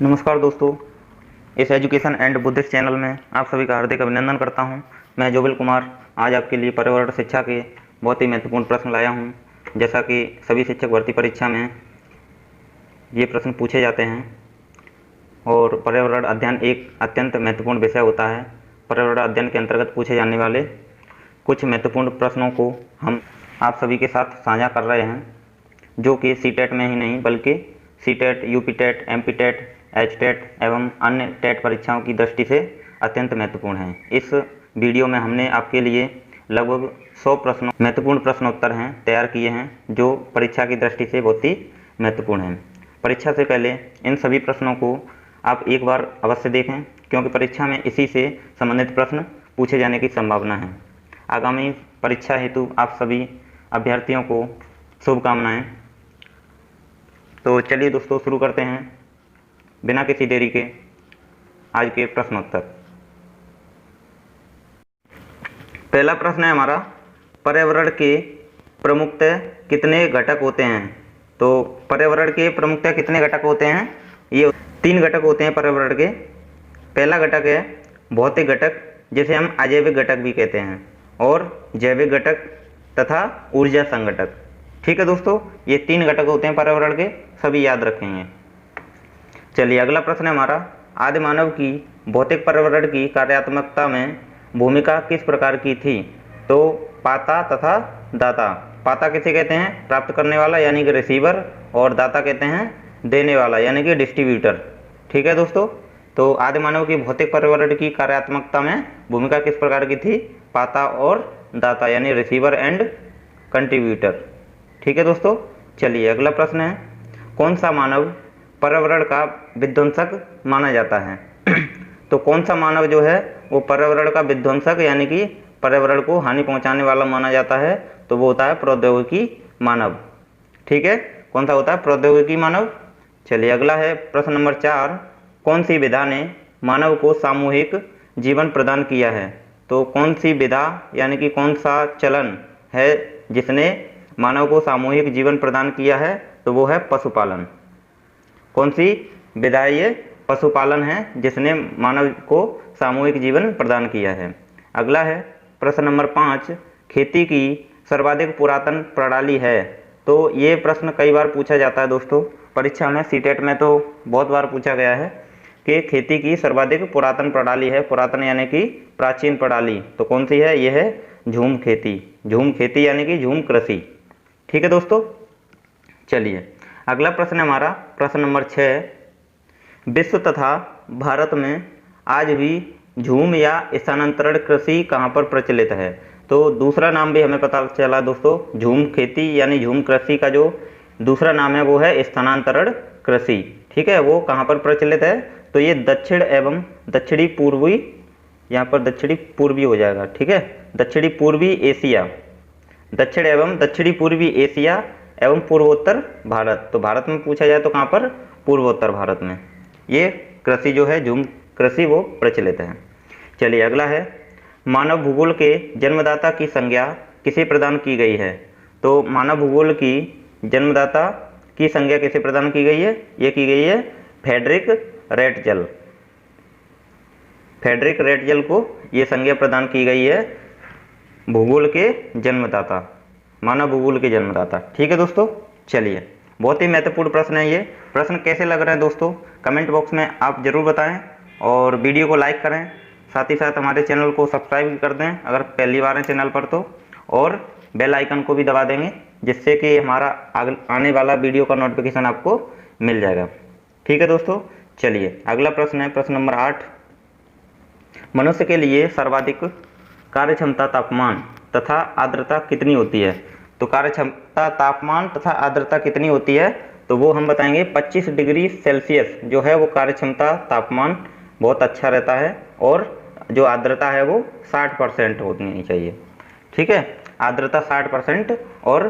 नमस्कार दोस्तों, इस एजुकेशन एंड बुद्धिस्ट चैनल में आप सभी का हार्दिक अभिनंदन करता हूं। मैं जोबिल कुमार आज आपके लिए पर्यावरण शिक्षा के बहुत ही महत्वपूर्ण प्रश्न लाया हूं। जैसा कि सभी शिक्षक भर्ती परीक्षा में ये प्रश्न पूछे जाते हैं और पर्यावरण अध्ययन एक अत्यंत महत्वपूर्ण विषय होता है। पर्यावरण अध्ययन के अंतर्गत पूछे जाने वाले कुछ महत्वपूर्ण प्रश्नों को हम आप सभी के साथ साझा कर रहे हैं, जो कि सीटेट में ही नहीं बल्कि सीटेट, यूपीटेट, एमपीटेट, एचटेट एवं अन्य टेट परीक्षाओं की दृष्टि से अत्यंत महत्वपूर्ण है। इस वीडियो में हमने आपके लिए लगभग 100 प्रश्नों महत्वपूर्ण प्रश्नोत्तर हैं तैयार किए हैं, जो परीक्षा की दृष्टि से बहुत ही महत्वपूर्ण हैं। परीक्षा से पहले इन सभी प्रश्नों को आप एक बार अवश्य देखें, क्योंकि परीक्षा में इसी से संबंधित प्रश्न पूछे जाने की संभावना है। आगामी परीक्षा हेतु आप सभी अभ्यर्थियों को शुभकामनाएं। तो चलिए दोस्तों, शुरू करते हैं बिना किसी देरी के आज के प्रश्नोत्तर। पहला प्रश्न है हमारा, पर्यावरण के प्रमुखतः कितने घटक होते हैं? तो पर्यावरण के प्रमुखतः कितने घटक होते हैं? ये 3 घटक होते हैं पर्यावरण के। पहला घटक है भौतिक घटक, जिसे हम अजैविक घटक भी कहते हैं, और जैविक घटक तथा ऊर्जा संघटक। ठीक है दोस्तों, ये 3 घटक होते हैं पर्यावरण के, सभी याद रखेंगे। चलिए अगला प्रश्न है हमारा, आदि मानव की भौतिक पर्यावरण की कार्यात्मकता में भूमिका किस प्रकार की थी? तो पाता तथा दाता। पाता किसे कहते हैं? प्राप्त करने वाला यानी कि रिसीवर, और दाता कहते हैं देने वाला यानी कि डिस्ट्रीब्यूटर। ठीक है दोस्तों, तो आदि मानव की भौतिक पर्यावरण की कार्यात्मकता में भूमिका किस प्रकार की थी? पाता और दाता यानी रिसीवर एंड कंट्रीब्यूटर। ठीक है दोस्तों, चलिए अगला प्रश्न है, कौन सा मानव पर्यावरण का विध्वंसक माना जाता है? तो कौन सा मानव जो है वो पर्यावरण का विध्वंसक यानी कि पर्यावरण को हानि पहुंचाने वाला माना जाता है? तो वो होता है प्रौद्योगिकी मानव। ठीक है, कौन सा होता है? प्रौद्योगिकी मानव। चलिए अगला है प्रश्न नंबर 4, कौन सी विधा ने मानव को सामूहिक जीवन प्रदान किया है? तो कौन सी विधा यानी कि कौन सा चलन है जिसने मानव को सामूहिक जीवन प्रदान किया है? तो वो है पशुपालन। कौन सी विधा? ये पशुपालन है जिसने मानव को सामूहिक जीवन प्रदान किया है। अगला है प्रश्न नंबर 5, खेती की सर्वाधिक पुरातन प्रणाली है? तो ये प्रश्न कई बार पूछा जाता है दोस्तों परीक्षा में, सीटेट में तो बहुत बार पूछा गया है कि खेती की सर्वाधिक पुरातन प्रणाली है। पुरातन यानी कि प्राचीन प्रणाली, तो कौन सी है? ये है झूम खेती। झूम खेती यानी कि झूम कृषि। ठीक है दोस्तों, चलिए अगला प्रश्न है हमारा प्रश्न नंबर 6, विश्व तथा भारत में आज भी झूम या स्थानांतरण कृषि कहाँ पर प्रचलित है? तो दूसरा नाम भी हमें पता चला दोस्तों, झूम खेती यानी झूम कृषि का जो दूसरा नाम है वो है स्थानांतरण कृषि। ठीक है, वो कहाँ पर प्रचलित है? तो ये दक्षिण एवं दक्षिणी पूर्वी, यहाँ पर दक्षिणी पूर्वी हो जाएगा। ठीक है, दक्षिणी पूर्वी एशिया, दक्षिण एवं दक्षिणी पूर्वी एशिया एवं पूर्वोत्तर भारत। तो भारत में पूछा जाए तो कहाँ पर? पूर्वोत्तर भारत में ये कृषि जो है झूम कृषि वो प्रचलित है। चलिए अगला है, मानव भूगोल के जन्मदाता की संज्ञा किसे प्रदान की गई है? तो मानव भूगोल की जन्मदाता की संज्ञा किसे प्रदान की गई है? ये की गई है फ्रेडरिक रेटजल। फ्रेडरिक रेटजल को ये संज्ञा प्रदान की गई है भूगोल के जन्मदाता, मानव भूगोल के जन्मदाता। ठीक है दोस्तों, चलिए बहुत ही महत्वपूर्ण प्रश्न है ये। प्रश्न कैसे लग रहे हैं दोस्तों कमेंट बॉक्स में आप जरूर बताएं, और वीडियो को लाइक करें, साथ ही साथ हमारे चैनल को सब्सक्राइब कर दें अगर पहली बार है चैनल पर तो, और बेल आइकन को भी दबा देंगे जिससे कि हमारा आने वाला वीडियो का नोटिफिकेशन आपको मिल जाएगा। ठीक है दोस्तों, चलिए अगला प्रश्न है प्रश्न नंबर 8, मनुष्य के लिए सर्वाधिक कार्यक्षमता तापमान तथा आर्द्रता कितनी होती है? तो कार्यक्षमता तापमान तथा आर्द्रता कितनी होती है? तो वो हम बताएंगे 25 डिग्री सेल्सियस जो है वो कार्यक्षमता तापमान बहुत अच्छा रहता है, और जो आर्द्रता है वो 60% होनी चाहिए। ठीक है, आर्द्रता 60% और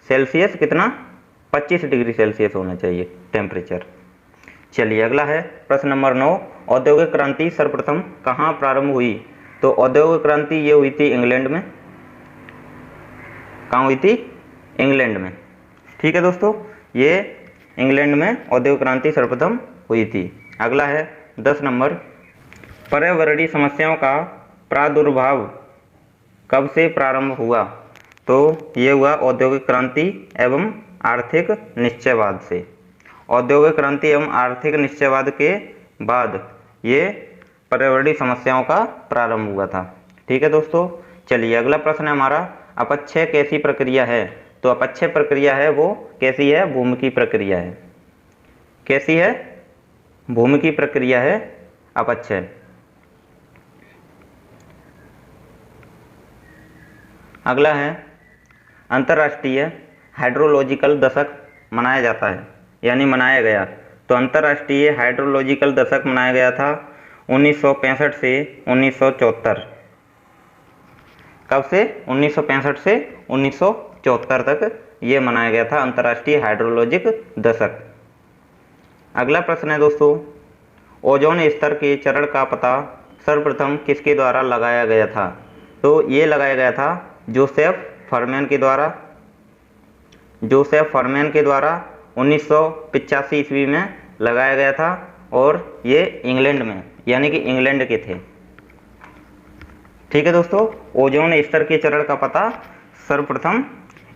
सेल्सियस कितना? 25 डिग्री सेल्सियस होना चाहिए टेम्परेचर। चलिए अगला है प्रश्न नंबर 9, औद्योगिक क्रांति सर्वप्रथम कहाँ प्रारंभ हुई? तो औद्योगिक क्रांति ये हुई थी इंग्लैंड में। कहाँ हुई थी? इंग्लैंड में। ठीक है दोस्तों, ये इंग्लैंड में औद्योगिक क्रांति सर्वप्रथम हुई थी। अगला है 10 नंबर, पर्यावरणीय समस्याओं का प्रादुर्भाव कब से प्रारंभ हुआ? तो ये हुआ औद्योगिक क्रांति एवं आर्थिक निश्चयवाद से। औद्योगिक क्रांति एवं आर्थिक निश्चयवाद के बाद ये पर्यावरणीय समस्याओं का प्रारंभ हुआ था। ठीक है दोस्तों, चलिए अगला प्रश्न है हमारा, अपक्षय कैसी प्रक्रिया है? तो अपक्षय प्रक्रिया है वो कैसी है? भूमिकीय प्रक्रिया है। कैसी है? भूमिकीय प्रक्रिया है अपक्षय। अगला है, अंतर्राष्ट्रीय हाइड्रोलॉजिकल दशक मनाया जाता है, यानी मनाया गया। तो अंतर्राष्ट्रीय हाइड्रोलॉजिकल दशक मनाया गया था 1965 से 1974। कब से? 1965 से 1974 तक ये मनाया गया था अंतर्राष्ट्रीय हाइड्रोलॉजिक दशक। अगला प्रश्न है दोस्तों, ओजोन स्तर के चरण का पता सर्वप्रथम किसके द्वारा लगाया गया था? तो ये लगाया गया था जोसेफ फरमैन के द्वारा। जोसेफ फरमैन के द्वारा 1985 ईस्वी में लगाया गया था और ये इंग्लैंड में, यानी कि इंग्लैंड के थे। ठीक है दोस्तों, ओजोन स्तर के चरण का पता सर्वप्रथम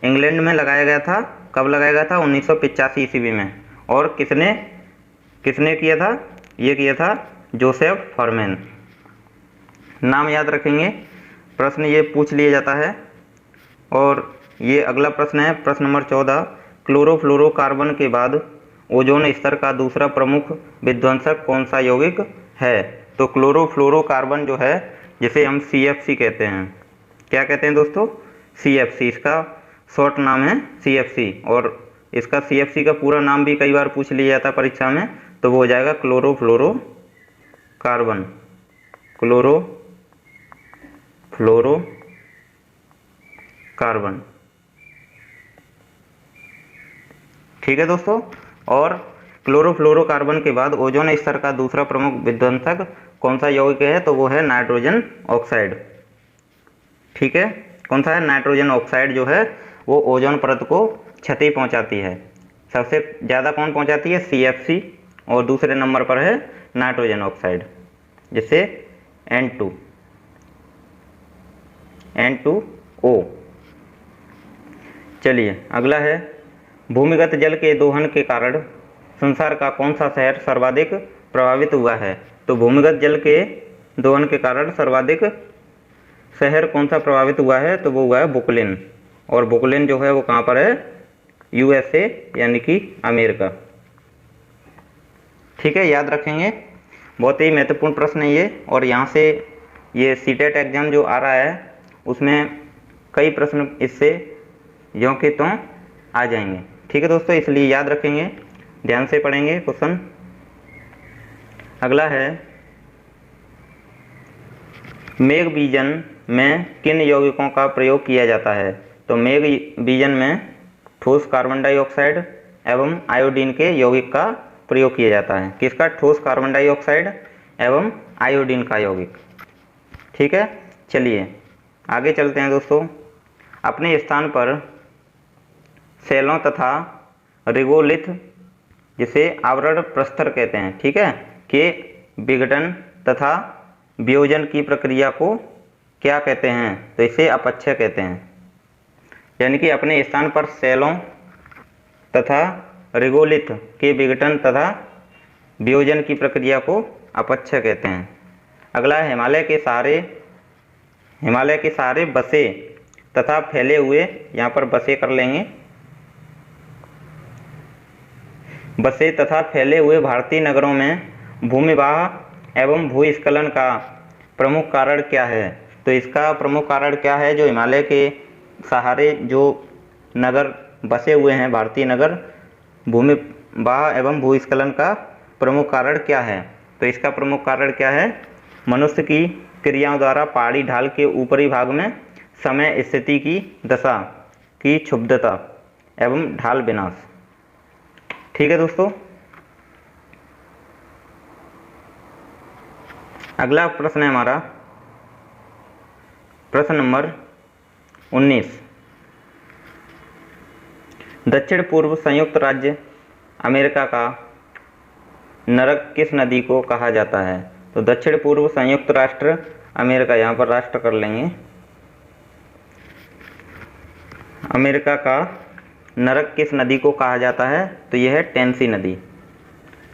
इंग्लैंड में लगाया गया था। कब लगाया गया था? 1985 ईस्वी में। और किसने किया था? ये किया था जोसेफ फरमैन। नाम याद रखेंगे, प्रश्न ये पूछ लिया जाता है। और ये अगला प्रश्न है, प्रश्न नंबर 14, क्लोरोफ्लोरोकार्बन के बाद ओजोन स्तर का दूसरा प्रमुख विध्वंसक कौन सा यौगिक है? तो क्लोरोफ्लोरोकार्बन जो है, जिसे हम CFC कहते हैं। क्या कहते हैं दोस्तों? CFC, इसका शॉर्ट नाम है CFC। और इसका CFC का पूरा नाम भी कई बार पूछ लिया जाता है परीक्षा में, तो वो हो जाएगा क्लोरोफ्लोरोकार्बन। क्लोरोफ्लोरोकार्बन। ठीक है दोस्तों, और क्लोरोफ्लोरोकार्बन के बाद ओजोन स्तर का दूसरा प्रमुख विध्वंसक कौन सा यौगिक है? तो वो है नाइट्रोजन ऑक्साइड। ठीक है, कौन सा है? नाइट्रोजन ऑक्साइड जो है वो ओजोन परत को क्षति पहुंचाती है। सबसे ज़्यादा कौन पहुंचाती है? CFC, और दूसरे नंबर पर है नाइट्रोजन ऑक्साइड, जिससे N2O। चलिए अगला है, भूमिगत जल के दोहन के कारण संसार का कौन सा शहर सर्वाधिक प्रभावित हुआ है? तो भूमिगत जल के दोहन के कारण सर्वाधिक शहर कौन सा प्रभावित हुआ है? तो वो हुआ है बुकलिन। और बुकलिन जो है वो कहाँ पर है? USA, यानी कि अमेरिका। ठीक है, याद रखेंगे, बहुत ही महत्वपूर्ण प्रश्न है ये। और यहाँ से ये CTET एग्जाम जो आ रहा है उसमें कई प्रश्न इससे यों के त्यों आ जाएंगे। ठीक है दोस्तों, इसलिए याद रखेंगे, ध्यान से पढ़ेंगे क्वेश्चन। अगला है, मेघ बीजन में किन यौगिकों का प्रयोग किया जाता है? तो मेघ बीजन में ठोस कार्बन डाइऑक्साइड एवं आयोडीन के यौगिक का प्रयोग किया जाता है। किसका? ठोस कार्बन डाइऑक्साइड एवं आयोडीन का यौगिक। ठीक है, चलिए आगे चलते हैं दोस्तों। अपने स्थान पर सेलों तथा रिगोलिथ, जिसे आवरण प्रस्तर कहते हैं, ठीक है, के विघटन तथा वियोजन की प्रक्रिया को क्या कहते हैं? तो इसे अपक्षय कहते हैं। यानी कि अपने स्थान पर सेलों तथा रिगोलिथ के विघटन तथा वियोजन की प्रक्रिया को अपक्षय कहते हैं। अगला है, हिमालय के सारे बसे तथा फैले हुए, यहाँ पर बसे कर लेंगे, बसे तथा फैले हुए भारतीय नगरों में भूमिवाह एवं भूस्खलन का प्रमुख कारण क्या है? तो इसका प्रमुख कारण क्या है? जो हिमालय के सहारे जो नगर बसे हुए हैं, भारतीय नगर, भूमिवाह एवं भूस्खलन का प्रमुख कारण क्या है? तो इसका प्रमुख कारण क्या है? मनुष्य की क्रियाओं द्वारा पहाड़ी ढाल के ऊपरी भाग में समय स्थिति की दशा की क्षुब्धता एवं ढाल विनाश। ठीक है दोस्तों, अगला प्रश्न है हमारा प्रश्न नंबर 19। दक्षिण पूर्व संयुक्त राज्य अमेरिका का नरक किस नदी को कहा जाता है? तो दक्षिण पूर्व संयुक्त राष्ट्र अमेरिका, यहाँ पर राष्ट्र कर लेंगे, अमेरिका का नरक किस नदी को कहा जाता है? तो यह है टेनेसी नदी।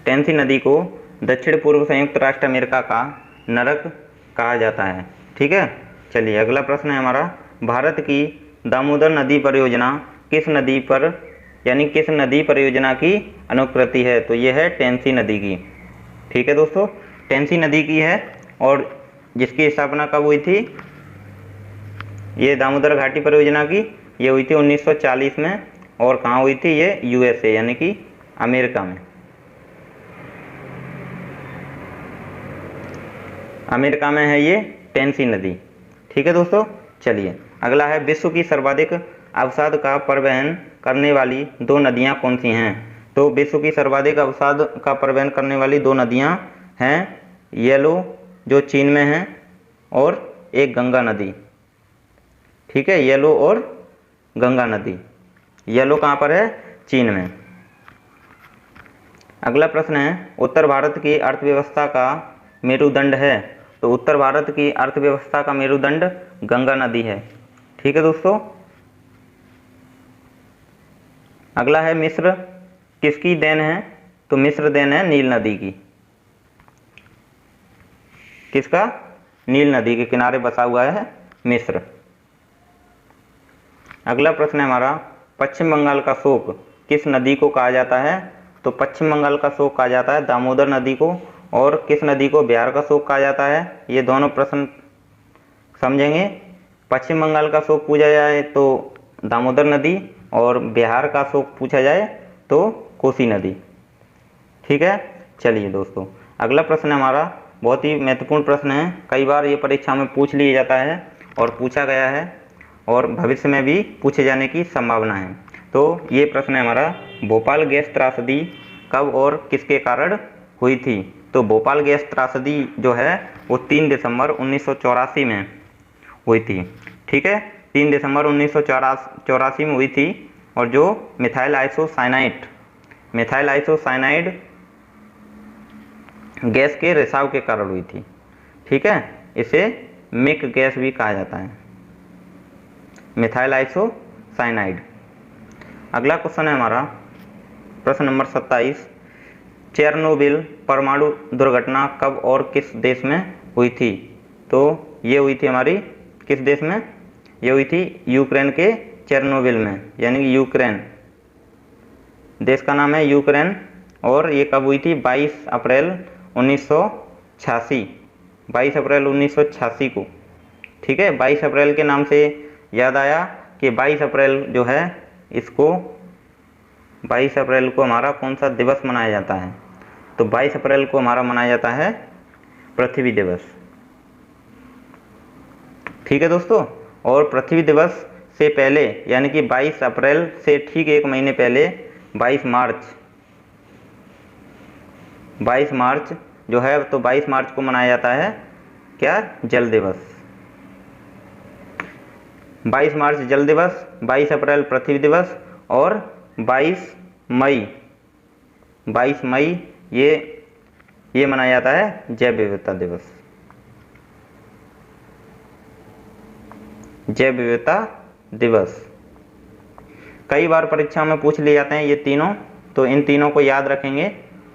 टेनेसी नदी को दक्षिण पूर्व संयुक्त राष्ट्र अमेरिका का नरक कहा जाता है। ठीक है, चलिए अगला प्रश्न है हमारा, भारत की दामोदर नदी परियोजना किस नदी पर यानी किस नदी परियोजना की अनुकृति है? तो यह है टेनेसी नदी की। ठीक है दोस्तों, टेनेसी नदी की है और जिसकी स्थापना कब हुई थी? ये दामोदर घाटी परियोजना की ये हुई थी 1940 में। और कहाँ हुई थी? ये यूएसए यानी कि अमेरिका में। अमेरिका में है ये टेनेसी नदी। ठीक है दोस्तों, चलिए अगला है, विश्व की सर्वाधिक अवसाद का परिवहन करने वाली दो नदियां कौन सी हैं? तो विश्व की सर्वाधिक अवसाद का परिवहन करने वाली दो नदियां हैं येलो जो चीन में है और एक गंगा नदी। ठीक है, येलो और गंगा नदी। येलो कहाँ पर है? चीन में। अगला प्रश्न है, उत्तर भारत की अर्थव्यवस्था का मेरुदंड है? तो उत्तर भारत की अर्थव्यवस्था का मेरुदंड गंगा नदी है। ठीक है दोस्तों, अगला है, मिस्र किसकी देन है? तो मिस्र देन है नील नदी की। किसका? नील नदी के किनारे बसा हुआ है मिस्र। अगला प्रश्न है हमारा, पश्चिम बंगाल का शोक किस नदी को कहा जाता है? तो पश्चिम बंगाल का शोक कहा जाता है दामोदर नदी को। और किस नदी को बिहार का शोक कहा जाता है? ये दोनों प्रश्न समझेंगे। पश्चिम बंगाल का शोक पूछा जाए तो दामोदर नदी और बिहार का शोक पूछा जाए तो कोसी नदी। ठीक है, चलिए दोस्तों अगला प्रश्न हमारा बहुत ही महत्वपूर्ण प्रश्न है, कई बार ये परीक्षा में पूछ लिया जाता है और पूछा गया है और भविष्य में भी पूछे जाने की संभावना है। तो ये प्रश्न है हमारा, भोपाल गैस त्रासदी कब और किसके कारण हुई थी? तो भोपाल गैस त्रासदी जो है वो 3 दिसंबर 1984 में हुई थी। ठीक है, 3 दिसंबर 1984 में हुई थी और जो मिथाइल आइसोसाइनाइड गैस के रिसाव के कारण हुई थी। ठीक है, इसे मिक गैस भी कहा जाता है, मिथाइल आइसोसाइनाइड। अगला क्वेश्चन है हमारा प्रश्न नंबर 27, चेरनोबिल परमाणु दुर्घटना कब और किस देश में हुई थी? तो ये हुई थी हमारी किस देश में? ये हुई थी यूक्रेन के चेरनोबिल में, यानी कि यूक्रेन देश का नाम है यूक्रेन। और ये कब हुई थी? 22 अप्रैल 1986, 22 अप्रैल 1986 को। ठीक है, 22 अप्रैल के नाम से याद आया कि 22 अप्रैल जो है इसको 22 अप्रैल को हमारा कौन सा दिवस मनाया जाता है? तो 22 अप्रैल को हमारा मनाया जाता है पृथ्वी दिवस। ठीक है दोस्तों, और पृथ्वी दिवस से पहले यानी कि 22 अप्रैल से ठीक एक महीने पहले 22 मार्च जो है, तो 22 मार्च को मनाया जाता है क्या? जल दिवस। 22 मार्च जल दिवस, 22 अप्रैल पृथ्वी दिवस और 22 मई ये मनाया जाता है जैव विविधता दिवस। जैव विविधता दिवस कई बार परीक्षा में पूछ लिए जाते हैं ये तीनों, तो इन तीनों को याद रखेंगे।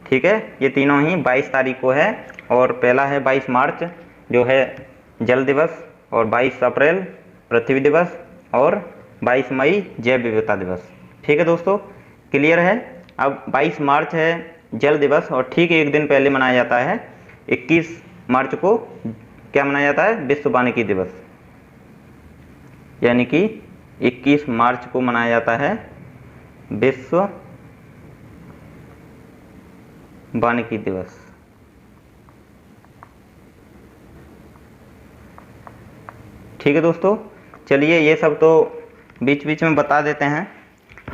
ठीक है, ये तीनों ही 22 तारीख को है और पहला है 22 मार्च जो है जल दिवस और 22 अप्रैल पृथ्वी दिवस और 22 मई जैव विविधता दिवस। ठीक है दोस्तों, क्लियर है। अब 22 मार्च है जल दिवस और ठीक एक दिन पहले मनाया जाता है 21 मार्च को क्या मनाया जाता है? विश्व वानिकी दिवस, यानी कि 21 मार्च को मनाया जाता है विश्व वानिकी दिवस। ठीक है दोस्तों, चलिए ये सब तो बीच बीच में बता देते हैं,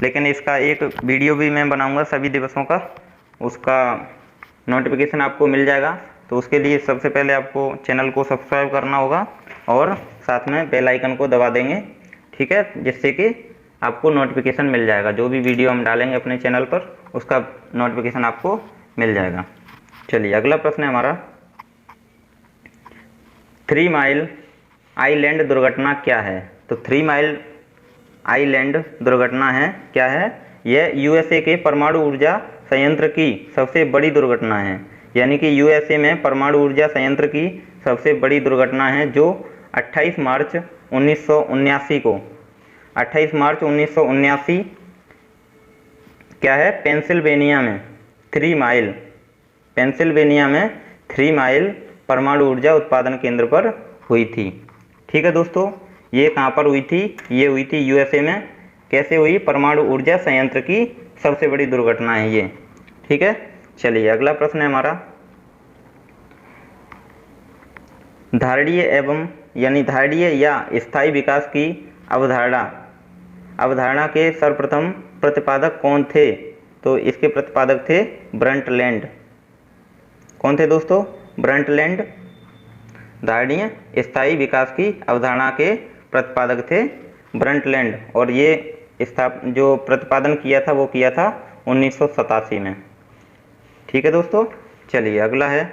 लेकिन इसका एक वीडियो भी मैं बनाऊंगा सभी दिवसों का, उसका नोटिफिकेशन आपको मिल जाएगा। तो उसके लिए सबसे पहले आपको चैनल को सब्सक्राइब करना होगा और साथ में बेल आइकन को दबा देंगे। ठीक है, जिससे कि आपको नोटिफिकेशन मिल जाएगा, जो भी वीडियो हम डालेंगे अपने चैनल पर उसका नोटिफिकेशन आपको मिल जाएगा। चलिए अगला प्रश्न है हमारा, 3 माइल आइलैंड दुर्घटना क्या है? तो 3 माइल आइलैंड दुर्घटना है क्या है? यह यूएसए के परमाणु ऊर्जा संयंत्र की सबसे बड़ी दुर्घटना है। यानी कि यूएसए में परमाणु ऊर्जा संयंत्र की सबसे बड़ी दुर्घटना है, जो 28 मार्च 1979 को 28 मार्च 1979 क्या है, पेंसिल्वेनिया में 3 माइल पेंसिल्वेनिया में 3 माइल परमाणु ऊर्जा उत्पादन केंद्र पर हुई थी। ठीक है दोस्तों, ये कहाँ पर हुई थी? ये हुई थी यूएसए में। कैसे हुई? परमाणु ऊर्जा संयंत्र की सबसे बड़ी दुर्घटना है ये। ठीक है, चलिए अगला प्रश्न है हमारा, धारणीय एवं यानी धारणीय या स्थायी विकास की अवधारणा के सर्वप्रथम प्रतिपादक कौन थे? तो इसके प्रतिपादक थे ब्रंटलैंड। कौन थे दोस्तों? ब्रंटलैंड धारणीय स्थायी विकास की अवधारणा के प्रतिपादक थे ब्रंटलैंड, और ये जो प्रतिपादन किया था वो किया था 1987 में। ठीक है दोस्तों, चलिए अगला है,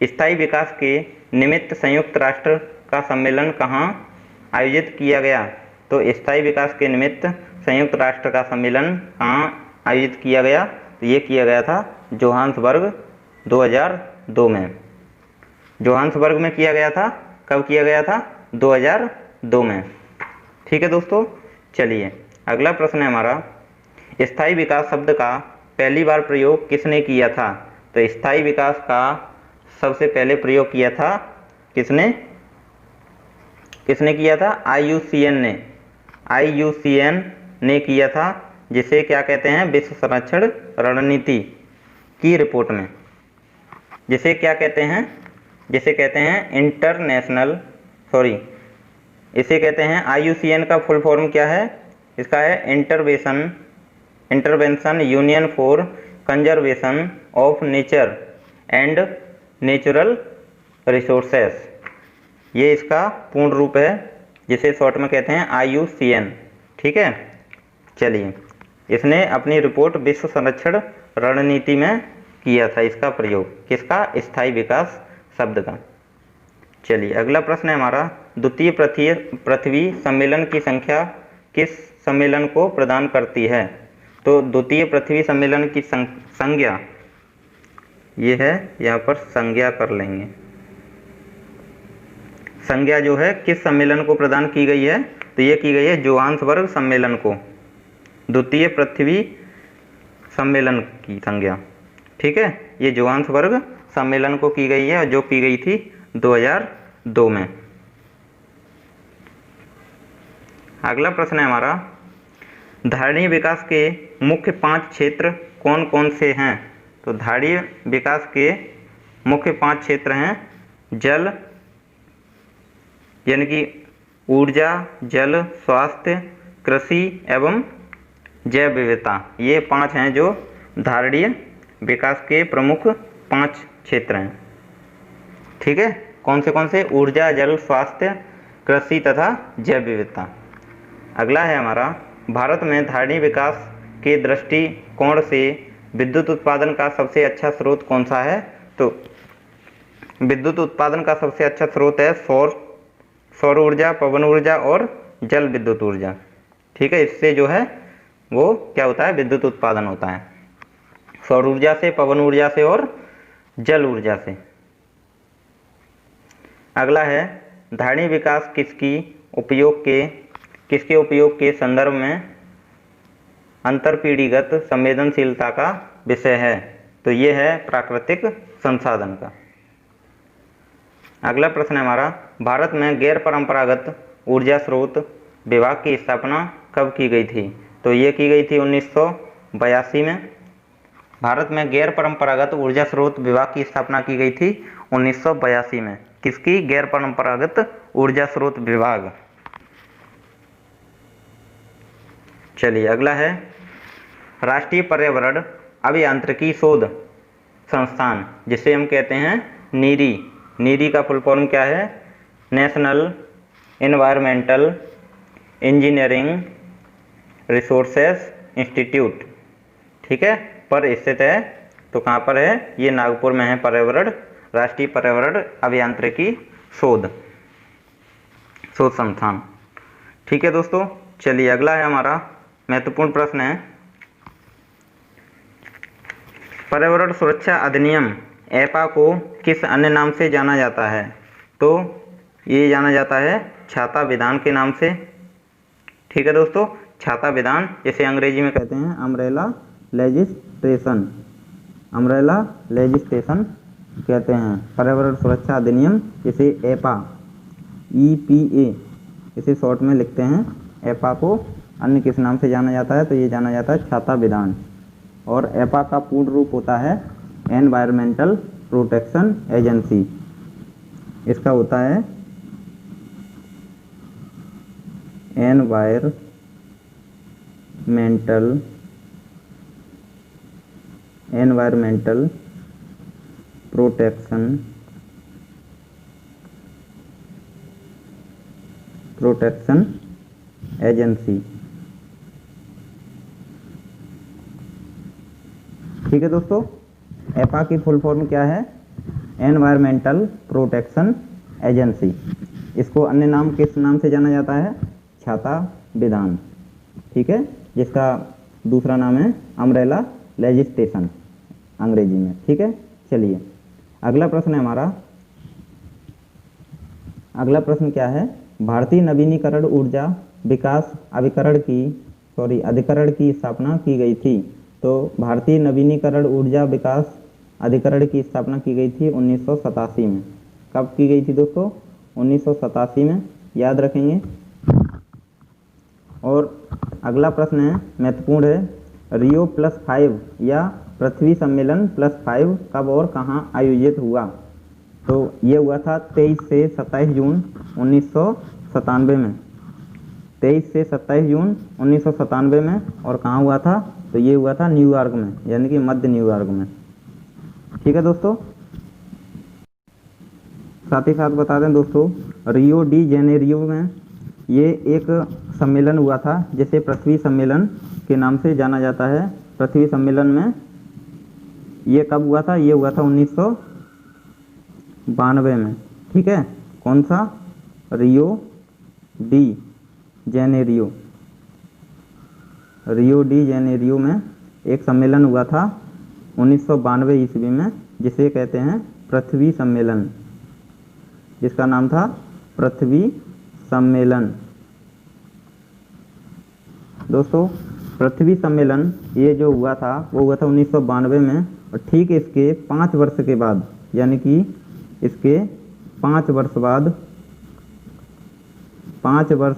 स्थायी विकास के निमित्त संयुक्त राष्ट्र का सम्मेलन कहाँ आयोजित किया गया? तो स्थायी विकास के निमित्त संयुक्त राष्ट्र का सम्मेलन कहाँ आयोजित किया गया? तो ये किया गया था जोहान्सबर्ग 2002 में। जोहान्सबर्ग में किया गया था। कब किया गया था? 2002 में। ठीक है दोस्तों, चलिए अगला प्रश्न है हमारा, स्थायी विकास शब्द का पहली बार प्रयोग किसने किया था? तो स्थायी विकास का सबसे पहले प्रयोग किया था किसने किया था? IUCN ने किया था, जिसे क्या कहते हैं? विश्व संरक्षण रणनीति की रिपोर्ट में। जिसे क्या कहते हैं? जिसे कहते हैं इसे कहते हैं IUCN का फुल फॉर्म क्या है? इसका है intervention union for conservation of nature and natural resources. ये इसका पूर्ण रूप है, जिसे शॉर्ट में कहते हैं IUCN। ठीक है, चलिए इसने अपनी रिपोर्ट विश्व संरक्षण रणनीति में किया था इसका प्रयोग। किसका? स्थायी विकास शब्द का। चलिए अगला प्रश्न है हमारा, द्वितीय पृथ्वी सम्मेलन की संख्या किस सम्मेलन को प्रदान करती है? तो द्वितीय पृथ्वी सम्मेलन की संज्ञा ये है, यहाँ पर संज्ञा कर लेंगे। संज्ञा जो है किस सम्मेलन को प्रदान की गई है? तो ये की गई है जोहान्सबर्ग सम्मेलन को, द्वितीय पृथ्वी सम्मेलन की संज्ञा। ठीक है, ये जोहान्सबर्ग सम्मेलन को की गई है, और जो की गई थी 2002 में। अगला प्रश्न है हमारा, धारणीय विकास के मुख्य 5 क्षेत्र कौन कौन से हैं? तो धारणीय विकास के मुख्य 5 क्षेत्र हैं, जल यानी कि ऊर्जा, जल, स्वास्थ्य, कृषि एवं जैव विविधता। ये 5 हैं जो धारणीय विकास के प्रमुख 5 क्षेत्र हैं। ठीक है, कौन से? ऊर्जा, जल, स्वास्थ्य, कृषि तथा जैव विविधता। अगला है हमारा, भारत में धारणीय विकास के दृष्टिकोण से विद्युत उत्पादन का सबसे अच्छा स्रोत कौन सा है? तो विद्युत उत्पादन का सबसे अच्छा स्रोत है सौर ऊर्जा, पवन ऊर्जा और जल विद्युत ऊर्जा। ठीक है, इससे जो है वो क्या होता है? विद्युत उत्पादन होता है सौर ऊर्जा से, पवन ऊर्जा से और जल ऊर्जा से। अगला है, धारणीय विकास किसके उपयोग के संदर्भ में अंतरपीढ़ीगत संवेदनशीलता का विषय है? तो ये है प्राकृतिक संसाधन का। अगला प्रश्न है हमारा, भारत में गैर परंपरागत ऊर्जा स्रोत विभाग की स्थापना कब की गई थी? तो ये की गई थी 1982 में। भारत में गैर परंपरागत ऊर्जा स्रोत विभाग की स्थापना की गई थी 1982 में। किसकी? गैर परंपरागत ऊर्जा स्रोत विभाग। चलिए अगला है, राष्ट्रीय पर्यावरण अभियांत्रिकी शोध संस्थान, जिसे हम कहते हैं नीरी का फुल फॉर्म क्या है? National environmental engineering resources institute. ठीक है, पर स्थित है। तो कहाँ पर है, ये नागपुर में है पर्यावरण, राष्ट्रीय पर्यावरण अभियांत्रिकी शोध संस्थान। ठीक है दोस्तों, चलिए अगला है हमारा महत्वपूर्ण प्रश्न है, पर्यावरण सुरक्षा अधिनियम ऐपा को किस अन्य नाम से जाना जाता है? तो ये जाना जाता है छाता विधान के नाम से। ठीक है दोस्तों, छाता विधान, जिसे अंग्रेजी में कहते हैं अम्ब्रेला लेजिस्लेशन, अम्ब्रेला लेजिस्लेशन कहते हैं। पर्यावरण सुरक्षा अधिनियम, जिसे ऐपा, EPA इसे शॉर्ट में लिखते हैं। ऐपा को अन्य किस नाम से जाना जाता है? तो ये जाना जाता है छाता विधान। और ऐपा का पूर्ण रूप होता है एनवायरमेंटल प्रोटेक्शन एजेंसी। इसका होता है एनवायरमेंटल प्रोटेक्शन एजेंसी। ठीक है दोस्तों, ऐपा की फुल फॉर्म क्या है? Environmental protection agency. इसको अन्य नाम किस नाम से जाना जाता है? छाता विधान। ठीक है, जिसका दूसरा नाम है अम्ब्रेला लेजिस्लेशन अंग्रेजी में। ठीक है, चलिए अगला प्रश्न है हमारा। अगला प्रश्न क्या है? भारतीय नवीनीकरण ऊर्जा विकास अधिकरण की स्थापना की गई थी। तो भारतीय नवीनीकरण ऊर्जा विकास अधिकरण की स्थापना की गई थी 1987 में। कब की गई थी दोस्तों? 1987 में, याद रखेंगे। और अगला प्रश्न है, महत्वपूर्ण है, रियो +5 या पृथ्वी सम्मेलन +5 कब और कहाँ आयोजित हुआ? तो ये हुआ था 23 से 27 जून 1997 में। 23 से 27 जून 1997 में। और कहाँ हुआ था? तो ये हुआ था न्यूयॉर्क में, यानी कि मध्य न्यूयॉर्क में। ठीक है दोस्तों, साथ ही साथ बता दें दोस्तों, रियो डी जेनेरियो में ये एक सम्मेलन हुआ था, जिसे पृथ्वी सम्मेलन के नाम से जाना जाता है। पृथ्वी सम्मेलन में ये कब हुआ था? ये हुआ था 1992 में। ठीक है, कौन सा? Rio de Janeiro. Rio de Janeiro में एक सम्मेलन हुआ था 1992 ईस्वी में, जिसे कहते हैं पृथ्वी सम्मेलन, जिसका नाम था पृथ्वी सम्मेलन। दोस्तों, पृथ्वी सम्मेलन ये जो हुआ था वो हुआ था 1992 में। और ठीक इसके 5 वर्ष के बाद, यानी कि इसके 5 वर्ष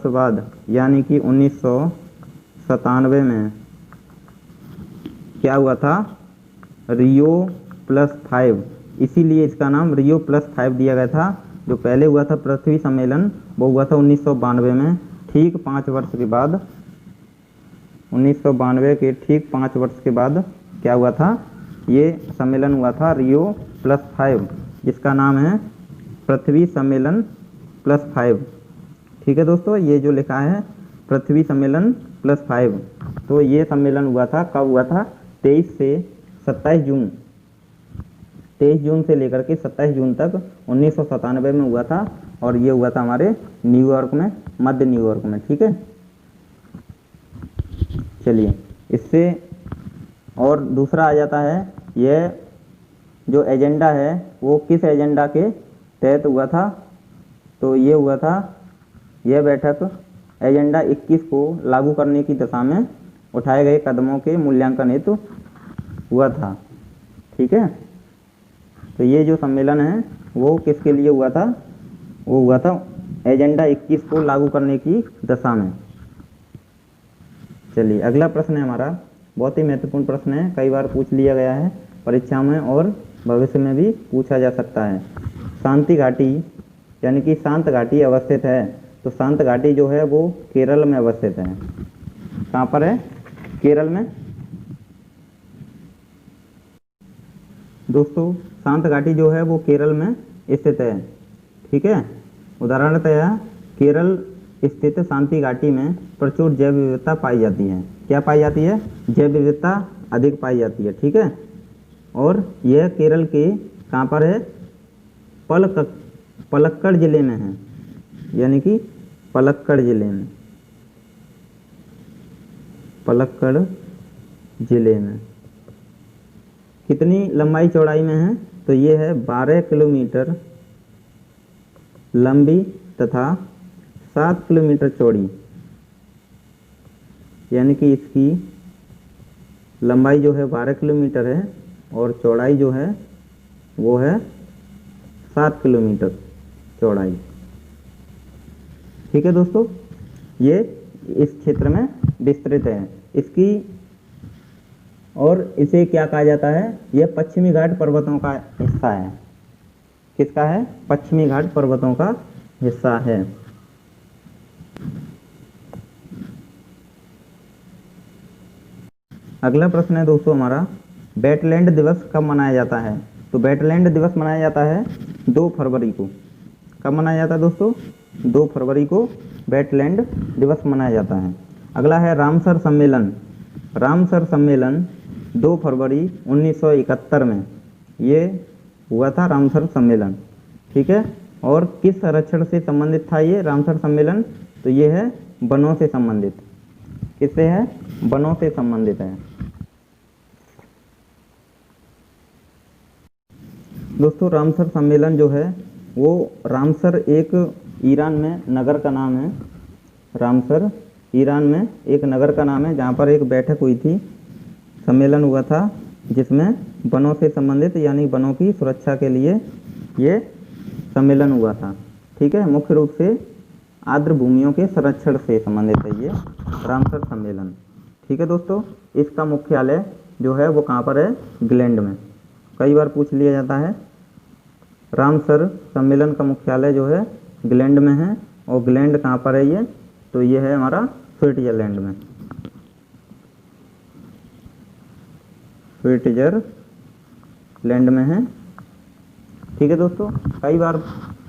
बाद यानी कि 1997 में क्या हुआ था? रियो +5। इसीलिए इसका नाम रियो +5 दिया गया था। जो पहले हुआ था पृथ्वी सम्मेलन, वो हुआ था 1992 में। ठीक 5 वर्ष के बाद, 1992 के ठीक 5 वर्ष के बाद क्या हुआ था? ये सम्मेलन हुआ था रियो +5, जिसका नाम है पृथ्वी सम्मेलन +5। ठीक है दोस्तों, ये जो लिखा है पृथ्वी सम्मेलन +5, तो ये सम्मेलन हुआ था, कब हुआ था? 23 से 27 जून, 23 जून से लेकर के 27 जून तक 1997 में हुआ था। और ये हुआ था हमारे न्यूयॉर्क में, मध्य न्यूयॉर्क में। ठीक है, चलिए इससे और दूसरा आ जाता है, यह जो एजेंडा है वो किस एजेंडा के तहत हुआ था? तो ये हुआ था, यह बैठक एजेंडा 21 को लागू करने की दिशा में उठाए गए कदमों के मूल्यांकन हेतु हुआ था। ठीक है, तो ये जो सम्मेलन है वो किसके लिए हुआ था? वो हुआ था एजेंडा 21 को लागू करने की दिशा में। चलिए अगला प्रश्न है हमारा, बहुत ही महत्वपूर्ण प्रश्न है, कई बार पूछ लिया गया है परीक्षा में और भविष्य में भी पूछा जा सकता है। शांति घाटी यानी कि शांत घाटी अवस्थित है। तो शांत घाटी जो है वो केरल में अवस्थित है। कहाँ पर है? केरल में। दोस्तों, शांत घाटी जो है वो केरल में स्थित है। ठीक है, उदाहरणतः केरल स्थित शांति घाटी में प्रचुर जैव विविधता पाई जाती है। क्या पाई जाती है? जैव विविधता अधिक पाई जाती है। ठीक है, और यह केरल के कहाँ पर है, पलक्कड़ जिले में है, यानी कि पलक्कड़ जिले में, पलक्कड़ जिले में। कितनी लंबाई चौड़ाई में है, तो ये है 12 किलोमीटर लंबी तथा 7 किलोमीटर चौड़ी, यानी कि इसकी लंबाई जो है 12 किलोमीटर है और चौड़ाई जो है वो है 7 किलोमीटर चौड़ाई। ठीक है दोस्तों, ये इस क्षेत्र में विस्तृत है इसकी, और इसे क्या कहा जाता है, यह पश्चिमी घाट पर्वतों का हिस्सा है। किसका है, पश्चिमी घाट पर्वतों का हिस्सा है। अगला प्रश्न है दोस्तों हमारा, वेटलैंड दिवस कब मनाया जाता है। तो वेटलैंड दिवस मनाया जाता है 2 फरवरी को। कब मनाया जाता है दोस्तों, 2 फरवरी को वेटलैंड दिवस मनाया जाता है। अगला है रामसर सम्मेलन। रामसर सम्मेलन 2 फरवरी 1971 में ये हुआ था, रामसर सम्मेलन। ठीक है, और किस संरक्षण से संबंधित था ये रामसर सम्मेलन, तो ये है वनों से संबंधित। किससे है, वनों से संबंधित है। दोस्तों रामसर सम्मेलन जो है वो, रामसर एक ईरान में नगर का नाम है। रामसर ईरान में एक नगर का नाम है जहाँ पर एक बैठक हुई थी, सम्मेलन हुआ था जिसमें वनों से संबंधित यानी वनों की सुरक्षा के लिए ये सम्मेलन हुआ था। ठीक है, मुख्य रूप से आर्द्र भूमियों के संरक्षण से संबंधित है ये रामसर सम्मेलन। ठीक है दोस्तों, इसका मुख्यालय जो है वो कहाँ पर है, ग्लैंड में। कई बार पूछ लिया जाता है, रामसर सम्मेलन का मुख्यालय जो है ग्लैंड में है, और ग्लैंड कहाँ पर है ये, तो ये है हमारा स्विट्जरलैंड में, स्विट्जरलैंड में है। ठीक है दोस्तों, कई बार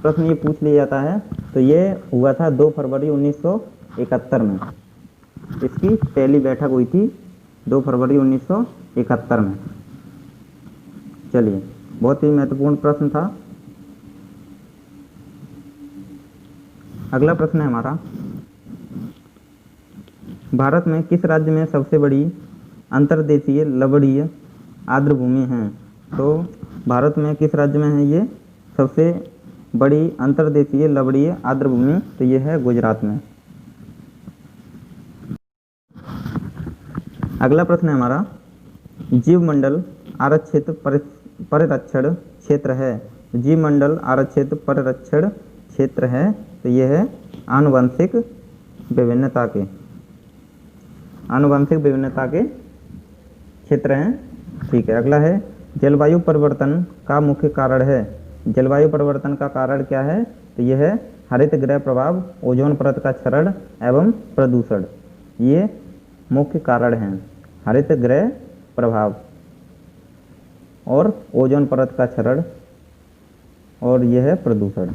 प्रश्न ये पूछ लिया जाता है, तो ये हुआ था 2 फरवरी 1971 में। इसकी पहली बैठक हुई थी 2 फरवरी 1971 में। चलिए, बहुत ही महत्वपूर्ण प्रश्न था। अगला प्रश्न है हमारा, भारत में किस राज्य में सबसे बड़ी अंतर्देशीय लवणीय आर्द्र भूमि है। तो भारत में किस राज्य में है ये सबसे बड़ी अंतर्देशीय लवणीय आर्द्र भूमि, तो ये है गुजरात में। अगला प्रश्न है हमारा, जीवमंडल आरक्षित परिरक्षण क्षेत्र है। जीवमंडल आरक्षित परिरक्षण क्षेत्र है, तो ये है आनुवंशिक विभिन्नता के, आनुवंशिक विभिन्नता के क्षेत्र हैं। ठीक है, अगला है, जलवायु परिवर्तन का मुख्य कारण है। जलवायु परिवर्तन का कारण क्या है, तो यह है हरित गृह प्रभाव, ओजोन परत का क्षरण एवं प्रदूषण। ये मुख्य कारण हैं, हरित गृह प्रभाव और ओजोन परत का क्षरण, और यह है प्रदूषण,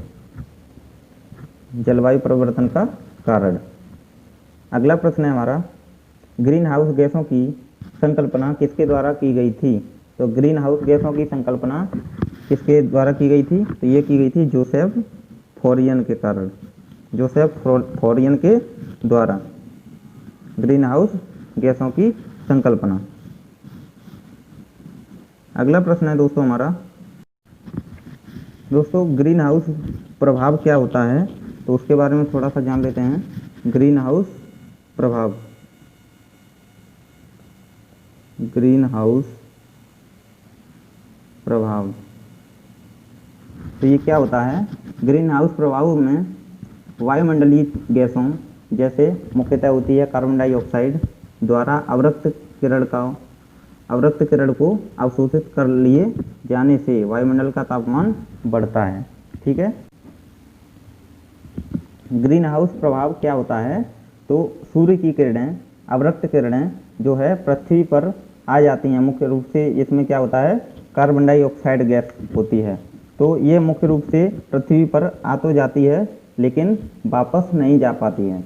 जलवायु परिवर्तन का कारण। अगला प्रश्न है हमारा, ग्रीन हाउस गैसों की संकल्पना किसके द्वारा की गई थी। तो ग्रीन हाउस गैसों की संकल्पना किसके द्वारा की गई थी, तो ये की गई थी जोसेफ फोरियन के कारण, जोसेफ फोरियन के द्वारा ग्रीन हाउस गैसों की संकल्पना। अगला प्रश्न है दोस्तों हमारा, दोस्तों ग्रीन हाउस प्रभाव क्या होता है, तो उसके बारे में थोड़ा सा जान लेते हैं। ग्रीन हाउस प्रभाव, ग्रीन हाउस प्रभाव, तो ये क्या होता है। ग्रीन हाउस प्रभाव में वायुमंडलीय गैसों जैसे मुख्यतः होती है कार्बन डाइऑक्साइड द्वारा अवरक्त किरण को अवशोषित कर लिए जाने से वायुमंडल का तापमान बढ़ता है। ठीक है, ग्रीन हाउस प्रभाव क्या होता है, तो सूर्य की किरणें, अवरक्त किरणें जो है पृथ्वी पर आ जाती हैं। मुख्य रूप से इसमें क्या होता है, कार्बन डाइऑक्साइड गैस होती है, तो ये मुख्य रूप से पृथ्वी पर आ तो जाती है लेकिन वापस नहीं जा पाती है।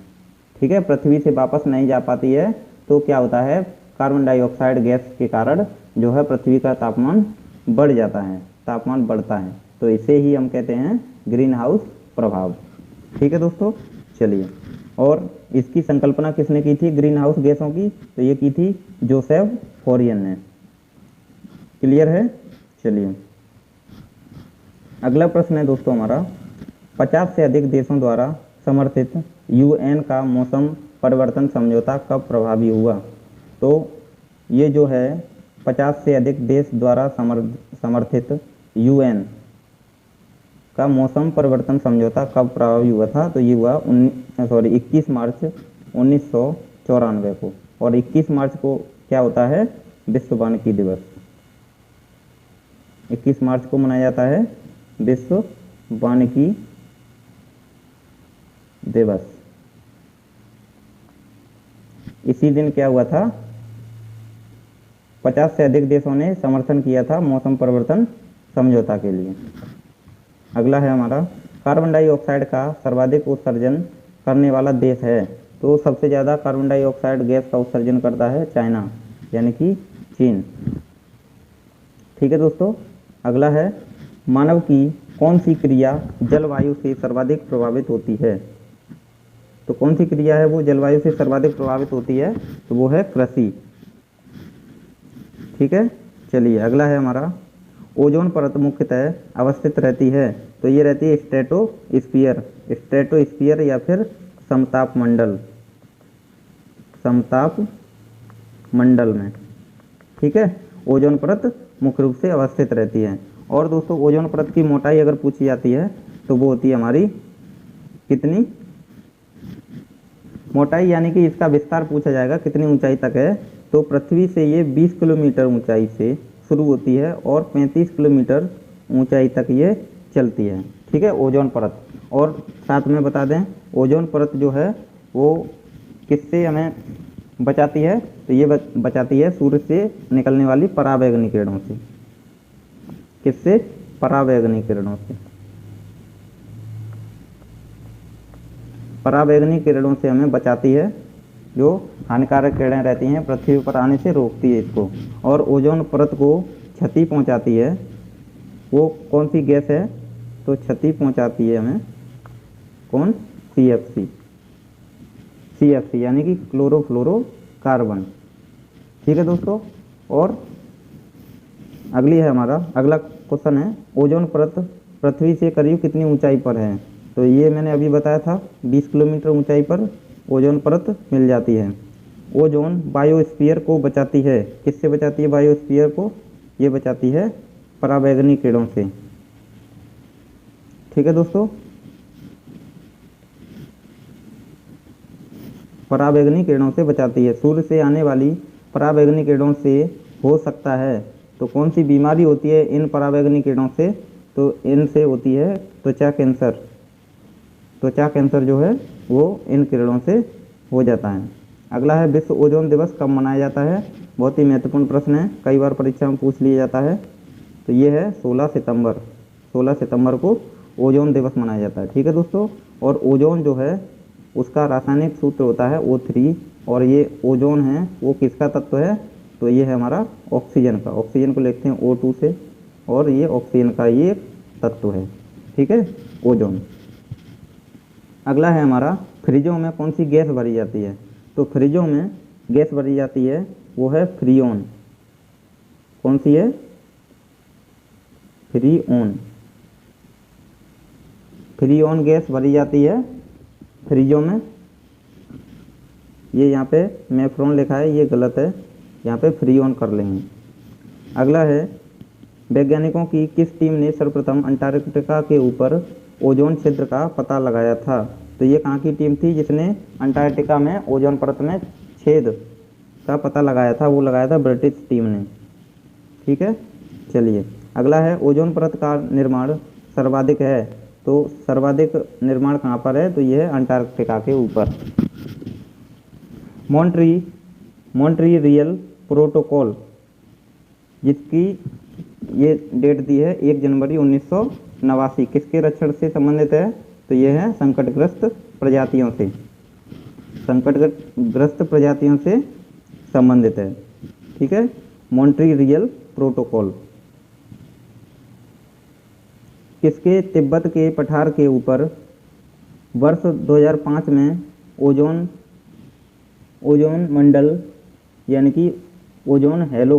ठीक है, पृथ्वी से वापस नहीं जा पाती है, तो क्या होता है, कार्बन डाइऑक्साइड गैस के कारण जो है पृथ्वी का तापमान बढ़ जाता है, तापमान बढ़ता है, तो इसे ही हम कहते हैं ग्रीन हाउस प्रभाव। ठीक है दोस्तों, चलिए। और इसकी संकल्पना किसने की थी ग्रीन हाउस गैसों की? तो ये की थी जोसेफ फोरियन ने। क्लियर है? चलिए, अगला प्रश्न है दोस्तों हमारा, 50 से अधिक देशों द्वारा समर्थित यूएन का मौसम परिवर्तन समझौता कब प्रभावी हुआ? तो ये जो है 50 से अधिक देश द्वारा समर्थित यूएन का मौसम परिवर्तन समझौता कब प्रभावी हुआ था? तो ये हुआ 21 मार्च 1994 को। और 21 मार्च को क्या होता है? विश्व वानिकी दिवस। 21 मार्च को मनाया जाता है विश्व वानिकी दिवस। इसी दिन क्या हुआ था? 50 से अधिक देशों ने समर्थन किया था मौसम परिवर्तन समझौता के लिए। अगला है हमारा, कार्बन डाइऑक्साइड का सर्वाधिक उत्सर्जन करने वाला देश है? तो सबसे ज़्यादा कार्बन डाइऑक्साइड गैस का उत्सर्जन करता है चाइना, यानी कि चीन। ठीक है दोस्तों, अगला है, मानव की कौन सी क्रिया जलवायु से सर्वाधिक प्रभावित होती है? तो कौन सी क्रिया है वो जलवायु से सर्वाधिक प्रभावित होती है? तो वो है कृषि। ठीक है, चलिए अगला है हमारा, ओजोन परत मुख्यतः अवस्थित रहती है? तो ये रहती है स्ट्रेटोस्फीयर, स्ट्रेटोस्फीयर या फिर समताप मंडल, समताप मंडल में। ठीक है, ओजोन परत मुख्य रूप से अवस्थित रहती है। और दोस्तों, ओजोन परत की मोटाई अगर पूछी जाती है तो वो होती है हमारी कितनी मोटाई, यानी कि इसका विस्तार पूछा जाएगा कितनी ऊंचाई तक है? तो पृथ्वी से ये 20 किलोमीटर ऊंचाई से शुरू होती है और 35 किलोमीटर ऊंचाई तक ये चलती है। ठीक है, ओजोन परत। और साथ में बता दें, ओजोन परत जो है वो किससे हमें बचाती है? तो ये बचाती है सूर्य से निकलने वाली पराबैंगनी किरणों से। किससे? पराबैंगनी किरणों से। पराबैंगनी किरणों से हमें बचाती है, जो हानिकारक किरणें रहती हैं पृथ्वी पर आने से रोकती है इसको। और ओजोन परत को क्षति पहुंचाती है वो कौन सी गैस है? तो क्षति पहुंचाती है हमें कौन? CFC, CFC यानी कि क्लोरोफ्लोरोकार्बन। ठीक है दोस्तों, और अगली है हमारा, अगला क्वेश्चन है, ओजोन परत पृथ्वी से करीब कितनी ऊंचाई पर है? तो ये मैंने अभी बताया था 20 किलोमीटर ऊंचाई पर ओजोन परत मिल जाती है। ओजोन बायोस्फीयर को बचाती है। किससे बचाती है बायोस्फीयर को? ये बचाती है पराबैंगनी किरणों से। ठीक है दोस्तों, पराबैंगनी किरणों से बचाती है। सूर्य से आने वाली पराबैंगनी किरणों से हो सकता है तो कौन सी बीमारी होती है इन पराबैंगनी किरणों से? तो इनसे होती है त्वचा कैंसर। त्वचा कैंसर जो है वो इन किरणों से हो जाता है। अगला है, विश्व ओजोन दिवस कब मनाया जाता है? बहुत ही महत्वपूर्ण प्रश्न है, कई बार परीक्षा में पूछ लिया जाता है। तो ये है 16 सितंबर। 16 सितंबर को ओजोन दिवस मनाया जाता है। ठीक है दोस्तों, और ओजोन जो है उसका रासायनिक सूत्र होता है O3, और ये ओजोन है वो किसका तत्व है? तो ये है हमारा ऑक्सीजन का। ऑक्सीजन को लिखते हैं O2 से, और ये ऑक्सीजन का ये तत्व है। ठीक है, ओजोन। अगला है हमारा, फ्रिजों में कौन सी गैस भरी जाती है? तो फ्रिजों में गैस भरी जाती है वो है फ्रीओन। कौन सी है? फ्रीओन। फ्रीओन गैस भरी जाती है फ्रिजों में। ये यहाँ पे मेफ्रॉन लिखा है, ये गलत है, यहाँ पे फ्रीओन कर लेंगे। अगला है, वैज्ञानिकों की किस टीम ने सर्वप्रथम अंटार्कटिका के ऊपर ओजोन छिद्र का पता लगाया था? तो ये कहाँ की टीम थी जिसने अंटार्कटिका में ओजोन परत में छेद का पता लगाया था? वो लगाया था ब्रिटिश टीम ने। ठीक है, चलिए अगला है, ओजोन परत का निर्माण सर्वाधिक है? तो सर्वाधिक निर्माण कहाँ पर है? तो ये है अंटार्कटिका के ऊपर। मॉन्ट्रियल प्रोटोकॉल जिसकी ये डेट दी है 1 जनवरी 1989, किसके रक्षण से संबंधित है? तो ये है संकटग्रस्त प्रजातियों से, संकटग्रस्त प्रजातियों से संबंधित है। ठीक है, मॉन्ट्रियल प्रोटोकॉल। किसके तिब्बत के पठार के ऊपर वर्ष 2005 में ओजोन मंडल यानी कि ओजोन हेलो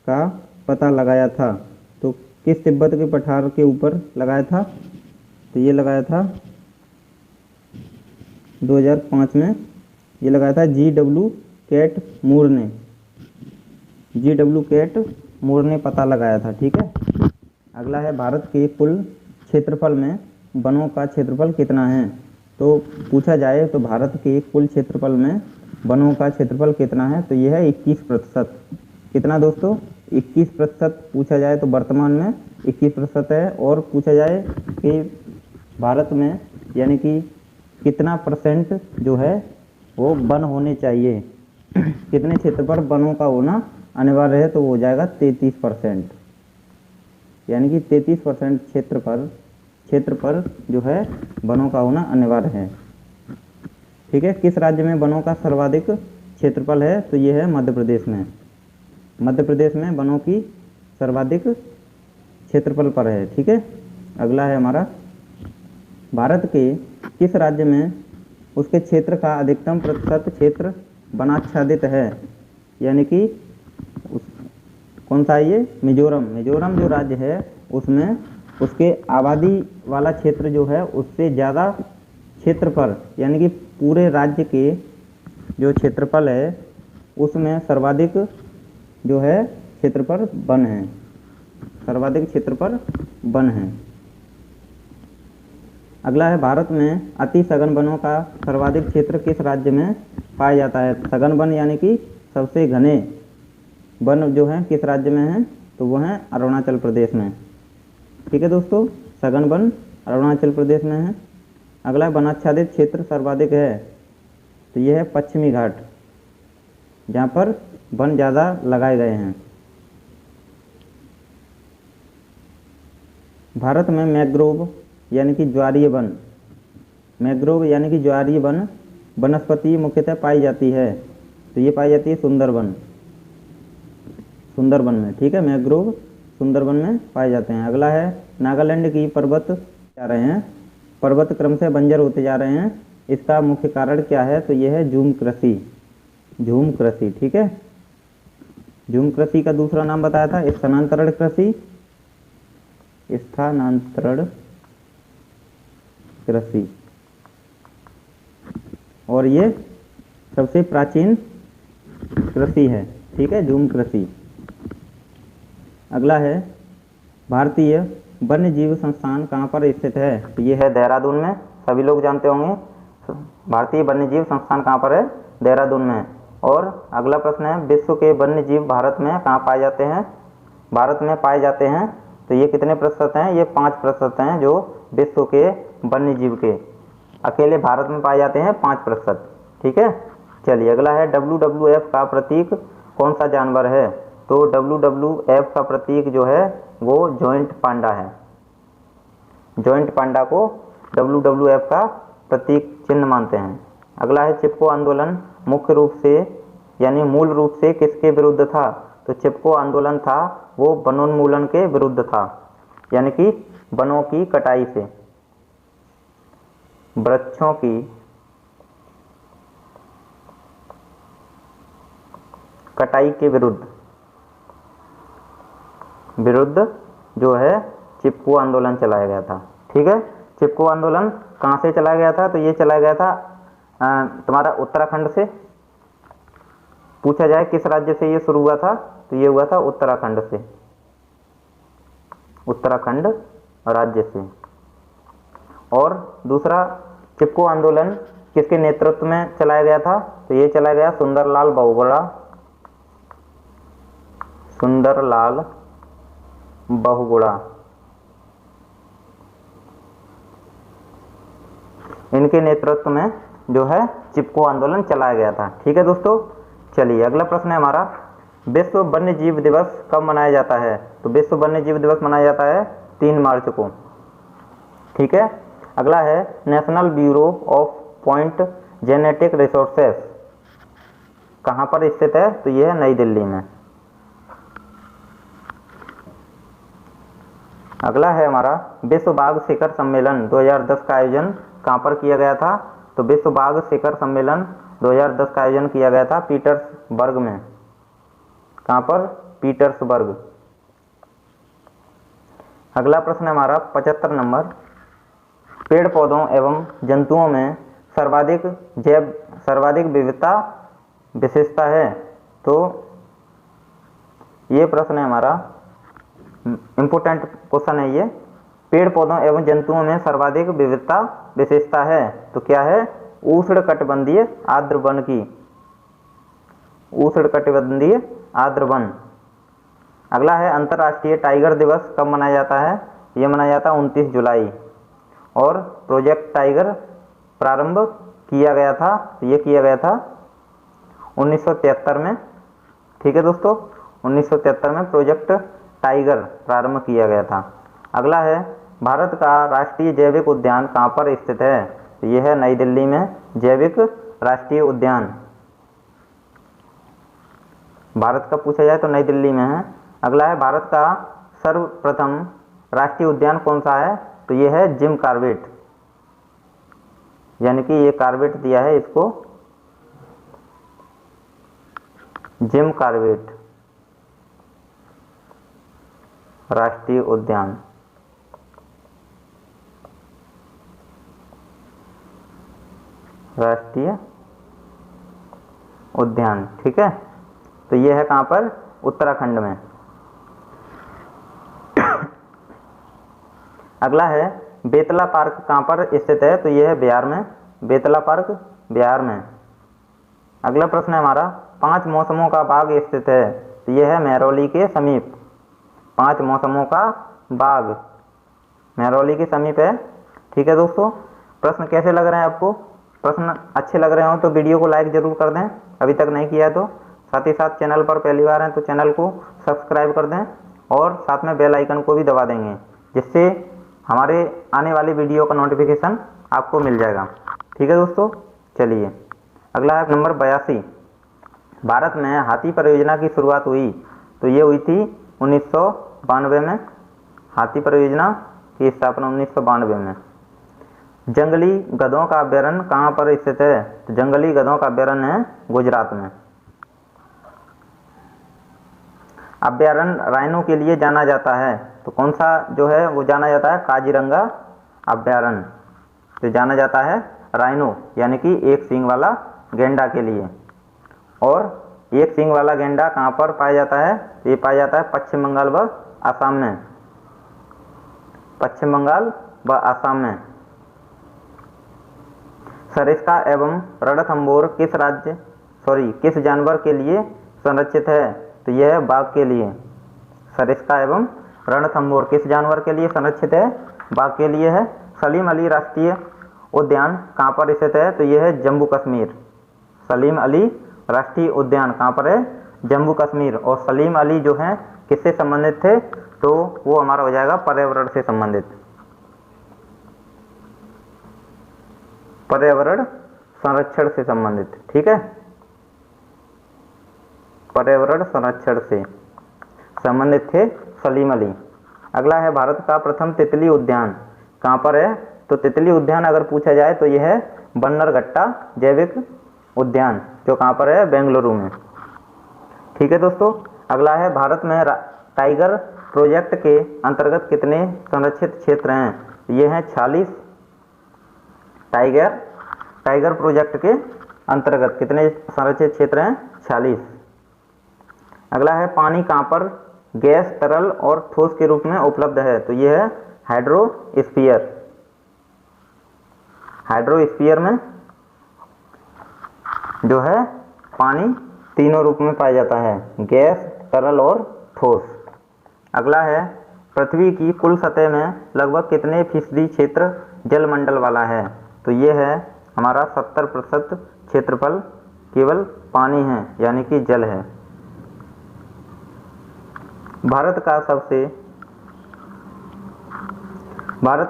का पता लगाया था? तो किस तिब्बत के पठार के ऊपर लगाया था? तो ये लगाया था 2005 में, ये लगाया था GW कैट मूर ने, GW कैट मूर ने पता लगाया था। ठीक है। अगला है भारत के कुल क्षेत्रफल में वनों का क्षेत्रफल कितना है? तो पूछा जाए तो भारत के कुल क्षेत्रफल में वनों का क्षेत्रफल कितना है? तो यह है 21%। कितना दोस्तों? 21% पूछा जाए तो वर्तमान में 21% है। और पूछा जाए कि भारत में यानी कि कितना % जो है वो वन होने चाहिए, कितने क्षेत्र पर वनों का होना अनिवार्य है, तो वो हो जाएगा 33%। यानी कि 33% क्षेत्र पर जो है वनों का होना अनिवार्य है। ठीक है। किस राज्य में वनों का सर्वाधिक क्षेत्रफल है? तो ये है मध्य प्रदेश में। मध्य प्रदेश में वनों की सर्वाधिक क्षेत्रफल पर है। ठीक है। अगला है हमारा, भारत के किस राज्य में उसके क्षेत्र का अधिकतम प्रतिशत क्षेत्र वनाच्छादित है? यानी कि कौन सा है ये? मिजोरम। मिजोरम जो राज्य है उसमें उसके आबादी वाला क्षेत्र जो है उससे ज़्यादा क्षेत्र पर, यानी कि पूरे राज्य के जो क्षेत्रफल है उसमें सर्वाधिक जो है क्षेत्र पर वन है, सर्वाधिक क्षेत्र पर वन है। अगला है, भारत में अति सघन वनों का सर्वाधिक क्षेत्र किस राज्य में पाया जाता है? सघन वन यानी कि सबसे घने वन जो हैं किस राज्य में हैं? तो वो हैं अरुणाचल प्रदेश में। ठीक है दोस्तों, सघन वन अरुणाचल प्रदेश में है। अगला वनाच्छादित क्षेत्र सर्वाधिक है, तो यह है पश्चिमी घाट, जहाँ पर वन ज़्यादा लगाए गए हैं। भारत में मैंग्रोव यानी कि ज्वारीय वन, मैंग्रोव यानी कि ज्वारीय वन वनस्पति मुख्यतः पाई जाती है, तो ये पाई जाती है सुंदरवन, सुंदरवन में। ठीक है, मैंग्रोव सुंदरवन में पाए जाते हैं। अगला है, नागालैंड की पर्वत जा रहे हैं, पर्वत क्रम से बंजर होते जा रहे हैं, इसका मुख्य कारण क्या है? तो यह है झूम कृषि, झूम कृषि। ठीक है, झूम कृषि का दूसरा नाम बताया था स्थानांतरण कृषि, स्थानांतरण कृषि, और ये सबसे प्राचीन कृषि है। ठीक है, झूम कृषि। अगला है, भारतीय वन्य जीव संस्थान कहाँ पर स्थित है? तो ये है देहरादून में, सभी लोग जानते होंगे। भारतीय वन्य जीव संस्थान कहाँ पर है? देहरादून में। और अगला प्रश्न है, विश्व के वन्य जीव भारत में कहाँ पाए जाते हैं? भारत में पाए जाते हैं, तो ये कितने प्रतिशत हैं? ये 5% हैं जो विश्व के वन्य जीव के अकेले भारत में पाए जाते हैं, 5%। ठीक है, चलिए अगला है, WWF का प्रतीक कौन सा जानवर है? तो WWF का प्रतीक जो है वो जॉइंट पांडा है, जॉइंट पांडा को WWF का प्रतीक चिन्ह मानते हैं। अगला है, चिपको आंदोलन मुख्य रूप से यानी मूल रूप से किसके विरुद्ध था? तो चिपको आंदोलन था वो वनोन्मूलन के विरुद्ध था, यानी कि वनों की कटाई से, वृक्षों की कटाई के विरुद्ध जो है चिपको आंदोलन चलाया गया था। ठीक है, चिपको आंदोलन कहाँ से चलाया गया था? तो ये चलाया गया था तुम्हारा उत्तराखंड से। पूछा जाए किस राज्य से ये शुरू हुआ था? तो ये हुआ था उत्तराखंड से, उत्तराखंड राज्य से। और दूसरा, चिपको आंदोलन किसके नेतृत्व में चलाया गया था? तो ये चलाया गया सुंदरलाल बहुगुणा, सुंदरलाल बहुगुणा, इनके नेतृत्व में जो है चिपको आंदोलन चलाया गया था। ठीक है दोस्तों, चलिए अगला प्रश्न है हमारा, विश्व वन्य जीव दिवस कब मनाया जाता है? तो विश्व वन्य जीव दिवस मनाया जाता है 3 मार्च को। ठीक है, अगला है, national bureau of point genetic resources कहाँ पर स्थित है? तो यह है नई दिल्ली में। अगला है हमारा विश्व बाघ शिखर सम्मेलन 2010 का आयोजन कहाँ पर किया गया था? तो विश्व बाघ शिखर सम्मेलन 2010 का आयोजन किया गया था पीटर्सबर्ग में। कहाँ पर? पीटर्सबर्ग। अगला प्रश्न है हमारा 75 नंबर, पेड़ पौधों एवं जंतुओं में सर्वाधिक विविधता विशेषता है। तो ये प्रश्न है हमारा, इम्पोर्टेंट क्वेश्चन है ये। पेड़ पौधों एवं जंतुओं में सर्वाधिक विविधता विशेषता है तो क्या है? उष्णकटिबंधीय आर्द्र वन की, उष्णकटिबंधीय आर्द्र वन। अगला है अंतर्राष्ट्रीय टाइगर दिवस कब मनाया जाता है? ये मनाया जाता है 29 जुलाई। और प्रोजेक्ट टाइगर प्रारंभ किया गया था, तो ये किया गया था 1973 में। ठीक है दोस्तों, 1973 में प्रोजेक्ट टाइगर प्रारंभ किया गया था। अगला है भारत का राष्ट्रीय जैविक उद्यान कहाँ पर स्थित है? तो यह है नई दिल्ली में जैविक राष्ट्रीय उद्यान। भारत का पूछा जाए तो नई दिल्ली में है। अगला है भारत का सर्वप्रथम राष्ट्रीय उद्यान कौन सा है? तो यह है जिम कॉर्बेट, यानी कि ये कॉर्बेट दिया है इसको, जिम कॉर्बेट राष्ट्रीय उद्यान। राष्ट्रीय उद्यान, ठीक है। तो ये है कहाँ पर? उत्तराखंड में। अगला है बेतला पार्क कहाँ पर स्थित है? तो यह है बिहार में, बेतला पार्क बिहार में। अगला प्रश्न है हमारा 5 मौसमों का बाग स्थित है, तो यह है महरौली के समीप। 5 मौसमों का बाग महरौली के समीप है। ठीक है दोस्तों, प्रश्न कैसे लग रहे हैं आपको? प्रश्न अच्छे लग रहे हो तो वीडियो को लाइक जरूर कर दें, अभी तक नहीं किया है तो। साथ ही साथ चैनल पर पहली बार हैं तो चैनल को सब्सक्राइब कर दें और साथ में बेल आइकन को भी दबा देंगे, जिससे हमारे आने वाली वीडियो का नोटिफिकेशन आपको मिल जाएगा। ठीक है दोस्तों, चलिए अगला है नंबर 82। भारत में हाथी परियोजना की शुरुआत हुई, तो ये हुई थी 1992 में। हाथी परियोजना की स्थापना 1992 में। जंगली गधों का अभ्यारण्य कहाँ पर स्थित है? तो जंगली गधों का अभ्यारण्य है गुजरात में। अभ्यारण्य राइनो के लिए जाना जाता है, तो कौन सा जो है वो जाना जाता है? काजीरंगा अभ्यारण्य, तो जाना जाता है राइनो यानी कि एक सींग वाला गेंडा के लिए। और एक सींग वाला गेंडा कहाँ पर पाया जाता है? ये पाया जाता है पश्चिम बंगाल व असम में। पश्चिम बंगाल व असम में। सरिस्का एवं रणथंभौर किस जानवर के लिए संरक्षित है? तो यह है बाघ के लिए। सरिस्का एवं रणथंभौर किस जानवर के लिए संरक्षित है? बाघ के लिए है। सलीम अली राष्ट्रीय उद्यान कहाँ पर स्थित है? तो यह है जम्मू कश्मीर। सलीम अली राष्ट्रीय उद्यान कहाँ पर है? जम्मू कश्मीर। और सलीम अली जो हैं किससे संबंधित थे? तो वो हमारा हो जाएगा पर्यावरण से संबंधित, पर्यावरण संरक्षण से संबंधित। ठीक है, पर्यावरण संरक्षण से संबंधित थे सलीम अली। अगला है भारत का प्रथम तितली उद्यान कहाँ पर है? तो तितली उद्यान अगर पूछा जाए तो यह है बन्नरघट्टा जैविक उद्यान, जो कहाँ पर है? बेंगलुरु में। ठीक है दोस्तों, अगला है भारत में टाइगर प्रोजेक्ट के अंतर्गत कितने संरक्षित क्षेत्र हैं? ये हैं 46। टाइगर प्रोजेक्ट के अंतर्गत कितने संरक्षित क्षेत्र हैं? 46। अगला है पानी कहाँ पर गैस, तरल और ठोस के रूप में उपलब्ध है? तो यह है हाइड्रोस्फीयर। हाइड्रोस्फीयर में जो है पानी तीनों रूप में पाया जाता है, गैस, तरल और ठोस। अगला है पृथ्वी की कुल सतह में लगभग कितने फीसदी क्षेत्र जलमंडल वाला है? तो ये है हमारा 70% क्षेत्रफल केवल पानी है, यानी कि जल है। भारत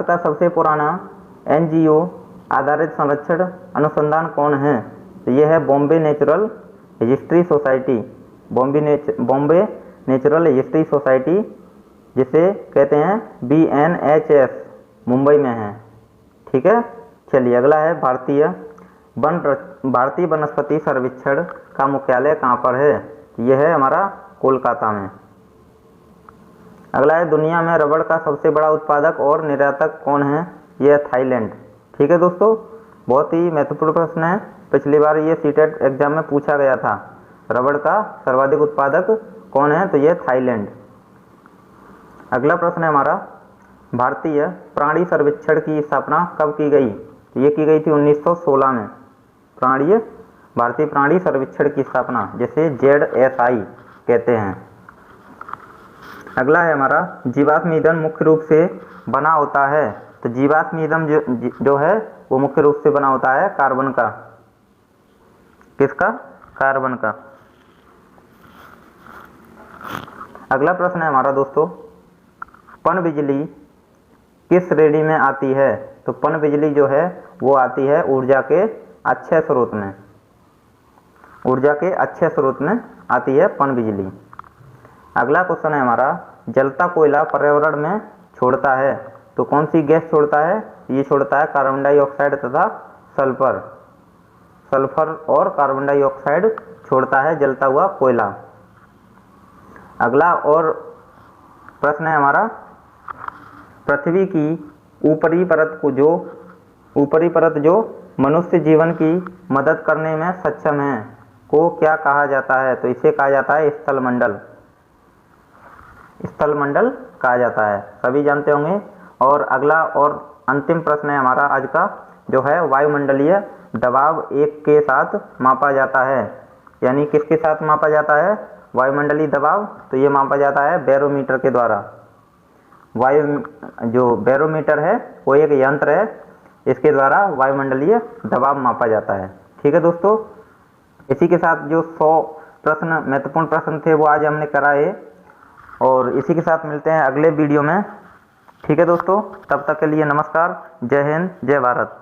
का सबसे पुराना एनजीओ आधारित संरक्षण अनुसंधान कौन है? तो यह है Bombay natural history society. Bombay natural history society जिसे कहते हैं BNHS, मुंबई में है। ठीक है, चलिए अगला है भारतीय वनस्पति सर्वेक्षण का मुख्यालय कहाँ पर है? यह है हमारा कोलकाता में। अगला है दुनिया में रबड़ का सबसे बड़ा उत्पादक और निर्यातक कौन है? यह थाईलैंड। ठीक है दोस्तों, बहुत ही महत्वपूर्ण प्रश्न है, पिछली बार ये सीटेट एग्जाम में पूछा गया था। रबड़ का सर्वाधिक उत्पादक कौन है? तो यह थाईलैंड। अगला प्रश्न है हमारा, भारतीय प्राणी सर्वेक्षण की स्थापना कब की गई? ये की गई थी 1916 में। भारतीय प्राणी सर्वेक्षण की स्थापना, जिसे ZSI कहते हैं। अगला है हमारा, जीवाश्म ईंधन मुख्य रूप से बना होता है। तो जीवाश्म ईंधन जो है वो मुख्य रूप से बना होता है कार्बन का। किसका? कार्बन का। अगला प्रश्न है हमारा दोस्तों, पनबिजली किस श्रेणी में आती है? तो पनबिजली जो है वो आती है ऊर्जा के अच्छे स्रोत में। ऊर्जा के अच्छे स्रोत में आती है पनबिजली। अगला क्वेश्चन है हमारा, जलता कोयला पर्यावरण में छोड़ता है तो कौन सी गैस छोड़ता है? ये छोड़ता है कार्बन डाइऑक्साइड तथा सल्फर। सल्फर और कार्बन डाइऑक्साइड छोड़ता है जलता हुआ कोयला। अगला और प्रश्न है हमारा, पृथ्वी की ऊपरी परत जो मनुष्य जीवन की मदद करने में सक्षम है को क्या कहा जाता है? तो इसे कहा जाता है स्थलमंडल। स्थलमंडल कहा जाता है, सभी जानते होंगे। और अगला और अंतिम प्रश्न है हमारा आज का, जो है वायुमंडलीय दबाव एक के साथ मापा जाता है। यानी किसके साथ मापा जाता है वायुमंडलीय दबाव? तो ये मापा जाता है बैरोमीटर के द्वारा। जो बैरोमीटर है वो एक यंत्र है, इसके द्वारा वायुमंडलीय दबाव मापा जाता है। ठीक है दोस्तों, इसी के साथ जो 100 प्रश्न महत्वपूर्ण प्रश्न थे वो आज हमने कराए, और इसी के साथ मिलते हैं अगले वीडियो में। ठीक है दोस्तों, तब तक के लिए नमस्कार, जय हिंद, जय भारत।